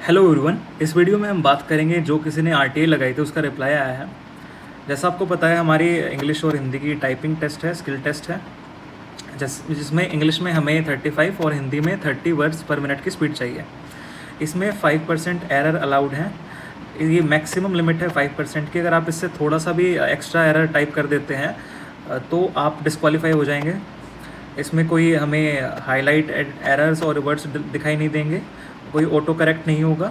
Hello everyone, इस video में हम बात करेंगे जो किसी ने आरटीआई लगाई थी उसका रिप्लाई आया है। जैसा आपको पता है हमारी इंग्लिश और हिंदी की टाइपिंग टेस्ट है, स्किल टेस्ट है, जिसमें इंग्लिश में हमें 35 और हिंदी में 30 वर्ड्स पर मिनट की स्पीड चाहिए। इसमें 5% एरर अलाउड है। ये मैक्सिमम लिमिट है 5% की। अगर आप इससे थोड़ा सा भी एक्स्ट्रा एरर टाइप कर देते हैं तो आप डिस्क्वालीफाई हो जाएंगे। इसमें कोई हमें हाईलाइट एरर्स और वर्ड्स दिखाई नहीं देंगे, कोई ऑटो करेक्ट नहीं होगा।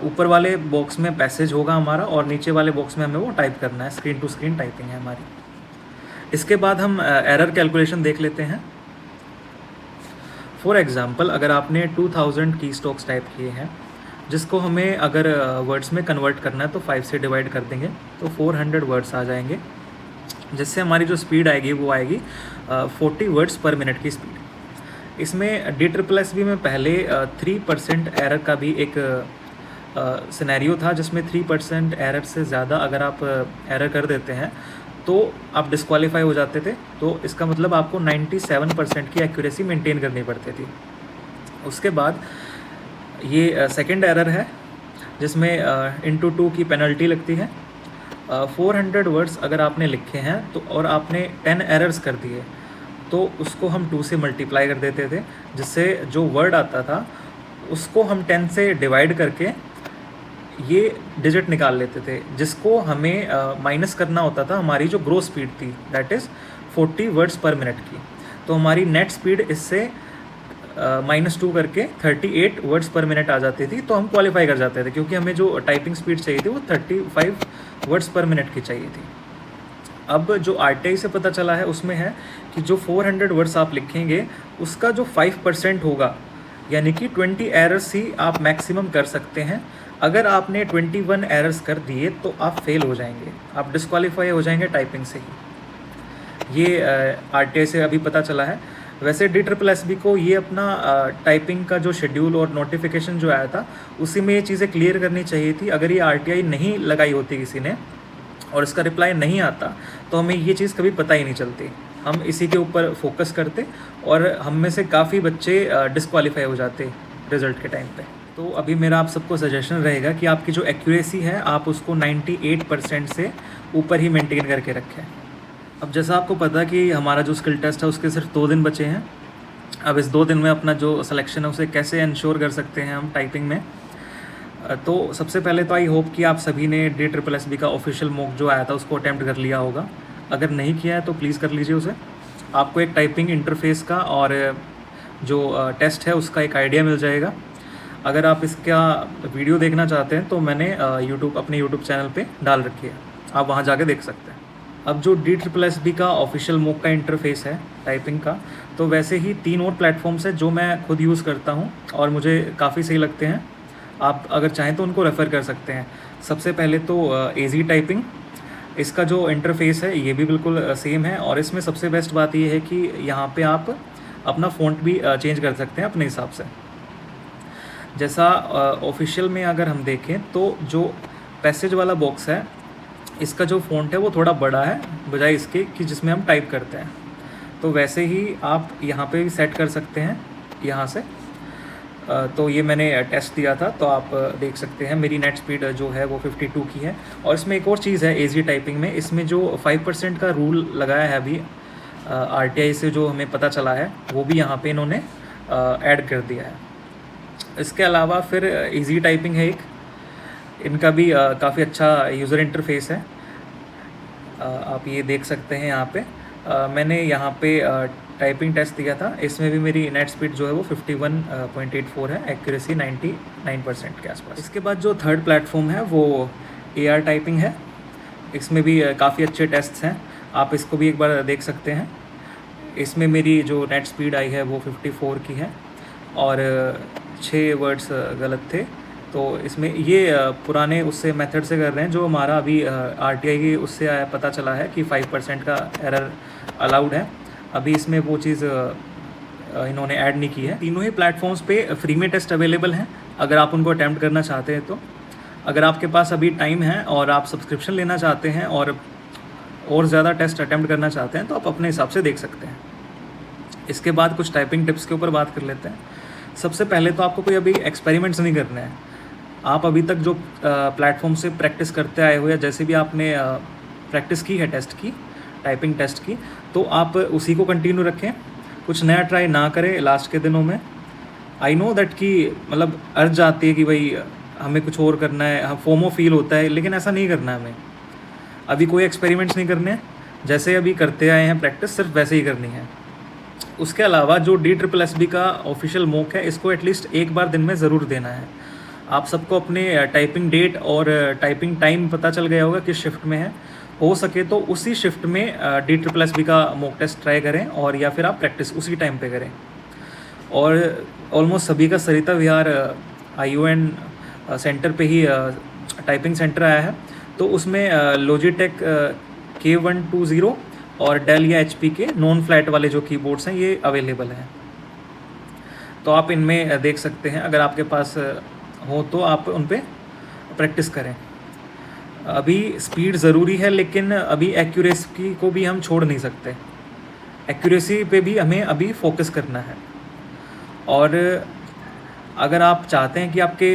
ऊपर वाले बॉक्स में पैसेज होगा हमारा और नीचे वाले बॉक्स में हमें वो टाइप करना है। स्क्रीन टू स्क्रीन टाइपिंग है हमारी। इसके बाद हम एरर कैलकुलेशन देख लेते हैं। फॉर एग्जांपल, अगर आपने 2000 की स्टॉक्स टाइप किए हैं जिसको हमें अगर वर्ड्स में कन्वर्ट करना है तो 5 से डिवाइड कर देंगे तो 400 वर्ड्स आ जाएंगे, जिससे हमारी जो स्पीड आएगी वो आएगी 40 वर्ड्स पर मिनट की स्पीड। इसमें DSSB में पहले 3% एरर का भी एक सिनेरियो था, जिसमें 3% एरर से ज़्यादा अगर आप एरर कर देते हैं तो आप डिस्क्वालीफाई हो जाते थे। तो इसका मतलब आपको 97% की एक्यूरेसी मेंटेन करनी पड़ती थी। उसके बाद ये सेकंड एरर है जिसमें इंटू 2 की पेनल्टी लगती है। 400 वर्ड्स अगर आपने लिखे हैं तो और आपने 10 एरर्स कर दिए तो उसको हम 2 से मल्टीप्लाई कर देते थे, जिससे जो वर्ड आता था उसको हम 10 से डिवाइड करके ये डिजिट निकाल लेते थे, जिसको हमें माइनस करना होता था हमारी जो ग्रोथ स्पीड थी, दैट इज़ 40 वर्ड्स पर मिनट की। तो हमारी नेट स्पीड इससे -2 करके 38 वर्ड्स पर मिनट आ जाती थी। तो हम क्वालिफाई कर जाते थे, क्योंकि हमें जो टाइपिंग स्पीड चाहिए थी वो 35 वर्ड्स पर मिनट की चाहिए थी। अब जो आरटीआई से पता चला है उसमें है कि जो 400 वर्ड्स आप लिखेंगे उसका जो 5% होगा, यानी कि 20 एरर्स ही आप मैक्सिमम कर सकते हैं। अगर आपने 21 एरर्स कर दिए तो आप फेल हो जाएंगे, आप डिस्क्वालीफाई हो जाएंगे टाइपिंग से ही। ये आरटीआई से अभी पता चला है। वैसे DSSB को ये अपना टाइपिंग का जो शेड्यूल और नोटिफिकेशन जो आया था उसी में ये चीज़ें क्लियर करनी चाहिए थी। अगर ये आरटीआई नहीं लगाई होती किसी ने और इसका रिप्लाई नहीं आता तो हमें ये चीज़ कभी पता ही नहीं चलती। हम इसी के ऊपर फोकस करते और हम में से काफ़ी बच्चे डिस्क्वालीफाई हो जाते रिज़ल्ट के टाइम पे। तो अभी मेरा आप सबको सजेशन रहेगा कि आपकी जो एक्यूरेसी है आप उसको 98% से ऊपर ही मेंटेन करके रखें। अब जैसा आपको पता कि हमारा जो स्किल टेस्ट है उसके सिर्फ 2 दिन बचे हैं। अब इस 2 दिन में अपना जो सिलेक्शन है उसे कैसे इंश्योर कर सकते हैं हम टाइपिंग में। तो सबसे पहले तो आई होप कि आप सभी ने DSSB का ऑफिशियल मॉक जो आया था उसको अटैम्प्ट कर लिया होगा। अगर नहीं किया है तो प्लीज़ कर लीजिए उसे। आपको एक टाइपिंग इंटरफेस का और जो टेस्ट है उसका एक आइडिया मिल जाएगा। अगर आप इसका वीडियो देखना चाहते हैं तो मैंने अपने यूट्यूब चैनल पे डाल रखी है, आप वहाँ जाके देख सकते हैं। अब जो DSSB का ऑफिशियल मॉक का इंटरफेस है टाइपिंग का, तो वैसे ही 3 और प्लेटफॉर्म्स हैं जो मैं खुद यूज़ करता हूँ और मुझे काफ़ी सही लगते हैं। आप अगर चाहें तो उनको रेफ़र कर सकते हैं। सबसे पहले तो एजी टाइपिंग, इसका जो इंटरफेस है ये भी बिल्कुल सेम है और इसमें सबसे बेस्ट बात ये है कि यहाँ पे आप अपना फ़ॉन्ट भी चेंज कर सकते हैं अपने हिसाब से। जैसा ऑफिशियल में अगर हम देखें तो जो पैसेज वाला बॉक्स है इसका जो फ़ॉन्ट है वो थोड़ा बड़ा है बजाय इसके कि जिसमें हम टाइप करते हैं। तो वैसे ही आप यहाँ पे भी सेट कर सकते हैं यहाँ से। तो ये मैंने टेस्ट दिया था तो आप देख सकते हैं मेरी नेट स्पीड जो है वो 52 की है। और इसमें एक और चीज़ है एजी टाइपिंग में, इसमें जो 5% का रूल लगाया है अभी आरटीआई से जो हमें पता चला है वो भी यहाँ पे इन्होंने ऐड कर दिया है। इसके अलावा फिर इजी टाइपिंग है एक, इनका भी काफ़ी अच्छा यूज़र इंटरफेस है। आप ये देख सकते हैं यहाँ पे। मैंने यहाँ पे टाइपिंग टेस्ट दिया था, इसमें भी मेरी नेट स्पीड जो है वो 51.84 है, एक्यूरेसी 99% के आसपास। इसके बाद जो थर्ड प्लेटफॉर्म है वो AR टाइपिंग है। इसमें भी काफ़ी अच्छे टेस्ट्स हैं, आप इसको भी एक बार देख सकते हैं। इसमें मेरी जो नेट स्पीड आई है वो 54 की है और 6 वर्ड्स गलत थे। तो इसमें ये पुराने उससे मेथड से कर रहे हैं जो हमारा अभी आरटीआई की उससे पता चला है कि 5% का एरर अलाउड है। अभी इसमें वो चीज़ इन्होंने ऐड नहीं की है। तीनों ही प्लेटफॉर्म्स पे फ्री में टेस्ट अवेलेबल हैं अगर आप उनको अटैम्प्ट करना चाहते हैं तो। अगर आपके पास अभी टाइम है और आप सब्सक्रिप्शन लेना चाहते हैं और ज़्यादा टेस्ट अटैम्प्ट करना चाहते हैं तो आप अपने हिसाब से देख सकते हैं। इसके बाद कुछ टाइपिंग टिप्स के ऊपर बात कर लेते हैं। सबसे पहले तो आपको कोई अभी एक्सपेरिमेंट्स नहीं करने हैं। आप अभी तक जो प्लेटफॉर्म से प्रैक्टिस करते आए हो या जैसे भी आपने प्रैक्टिस की है टेस्ट की, टाइपिंग टेस्ट की, तो आप उसी को कंटिन्यू रखें, कुछ नया ट्राई ना करें लास्ट के दिनों में। आई नो दैट कि मतलब अर्ज आती है कि भाई हमें कुछ और करना है, हम फोमो फील होता है, लेकिन ऐसा नहीं करना है हमें। अभी कोई एक्सपेरिमेंट्स नहीं करने हैं, जैसे अभी करते आए हैं प्रैक्टिस सिर्फ वैसे ही करनी है। उसके अलावा जो DSSB का ऑफिशियल मॉक है, इसको एटलीस्ट एक बार दिन में ज़रूर देना है। आप सबको अपने टाइपिंग डेट और टाइपिंग टाइम पता चल गया होगा किस शिफ्ट में है। हो सके तो उसी शिफ्ट में DSSB का मॉक टेस्ट ट्राई करें, और या फिर आप प्रैक्टिस उसी टाइम पे करें। और ऑलमोस्ट सभी का सरिता विहार ION सेंटर पे ही टाइपिंग सेंटर आया है, तो उसमें लॉजिटेक K120 और डेल या HP के नॉन फ्लैट वाले जो कीबोर्ड्स हैं ये अवेलेबल हैं। तो आप इनमें देख सकते हैं, अगर आपके पास हो तो आप उन पे प्रैक्टिस करें। अभी स्पीड ज़रूरी है, लेकिन अभी एक्यूरेसी को भी हम छोड़ नहीं सकते। एक्यूरेसी पे भी हमें अभी फोकस करना है। और अगर आप चाहते हैं कि आपके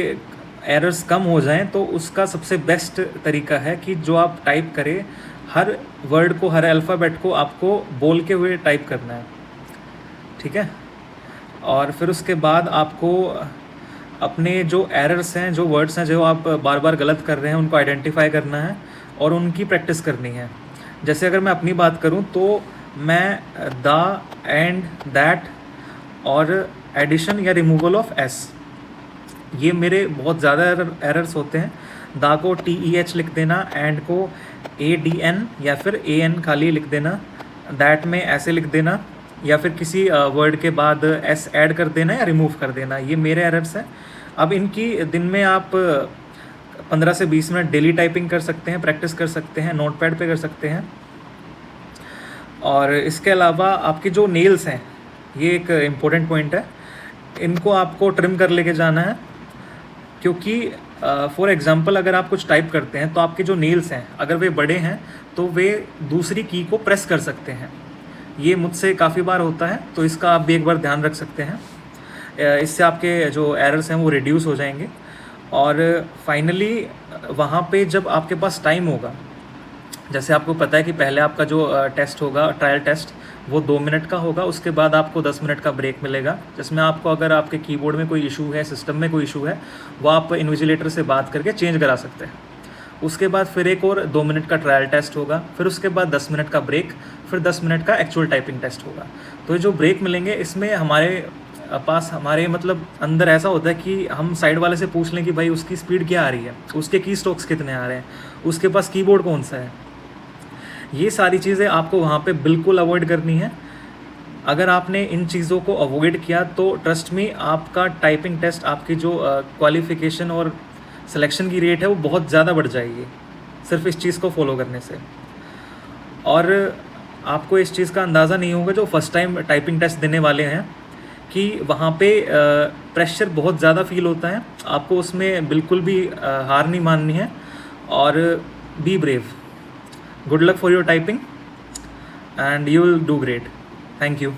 एरर्स कम हो जाएं, तो उसका सबसे बेस्ट तरीका है कि जो आप टाइप करें, हर वर्ड को, हर अल्फ़ाबेट को आपको बोल के हुए टाइप करना है, ठीक है। और फिर उसके बाद आपको अपने जो एरर्स हैं, जो वर्ड्स हैं जो आप बार बार गलत कर रहे हैं, उनको आइडेंटिफाई करना है और उनकी प्रैक्टिस करनी है। जैसे अगर मैं अपनी बात करूं तो मैं द, एंड, दैट और एडिशन या रिमूवल ऑफ एस, ये मेरे बहुत ज़्यादा एरर्स होते हैं। दा को TEH लिख देना, एंड को ADN या फिर AN खाली लिख देना, दैट में ऐसे लिख देना, या फिर किसी वर्ड के बाद S ऐड कर देना या रिमूव कर देना, ये मेरे एरर्स हैं। अब इनकी दिन में आप 15 से 20 मिनट डेली टाइपिंग कर सकते हैं, प्रैक्टिस कर सकते हैं, नोटपैड पे कर सकते हैं। और इसके अलावा आपके जो नेल्स हैं, ये एक इम्पोर्टेंट पॉइंट है, इनको आपको ट्रिम कर लेके जाना है, क्योंकि फॉर एग्जांपल अगर आप कुछ टाइप करते हैं तो आपके जो नेल्स हैं, अगर वे बड़े हैं तो वे दूसरी की को प्रेस कर सकते हैं। ये मुझसे काफ़ी बार होता है, तो इसका आप भी एक बार ध्यान रख सकते हैं। इससे आपके जो एरर्स हैं वो रिड्यूस हो जाएंगे। और फाइनली वहाँ पे जब आपके पास टाइम होगा, जैसे आपको पता है कि पहले आपका जो टेस्ट होगा, ट्रायल टेस्ट, वो 2 मिनट का होगा, उसके बाद आपको 10 मिनट का ब्रेक मिलेगा, जिसमें आपको अगर आपके कीबोर्ड में कोई इशू है, सिस्टम में कोई इशू है, वो आप इन्विजिलेटर से बात करके चेंज करा सकते हैं। उसके बाद फिर एक और 2 मिनट का ट्रायल टेस्ट होगा, फिर उसके बाद 10 मिनट का ब्रेक, फिर 10 मिनट का एक्चुअल टाइपिंग टेस्ट होगा। तो ये जो ब्रेक मिलेंगे, इसमें हमारे पास, हमारे मतलब अंदर ऐसा होता है कि हम साइड वाले से पूछ लें कि भाई उसकी स्पीड क्या आ रही है, उसके की स्ट्रोक्स कितने आ रहे हैं, उसके पास कीबोर्ड कौन सा है। ये सारी चीज़ें आपको वहाँ पे बिल्कुल अवॉइड करनी है। अगर आपने इन चीज़ों को अवॉइड किया तो ट्रस्ट में आपका टाइपिंग टेस्ट, आपकी जो क्वालिफिकेशन और सिलेक्शन की रेट है वो बहुत ज़्यादा बढ़ जाएगी सिर्फ इस चीज़ को फॉलो करने से। और आपको इस चीज़ का अंदाज़ा नहीं होगा जो फर्स्ट टाइम टाइपिंग टेस्ट देने वाले हैं, कि वहाँ पे प्रेशर बहुत ज़्यादा फील होता है। आपको उसमें बिल्कुल भी हार नहीं माननी है, और be brave. Good luck for your typing and you will do great. Thank you.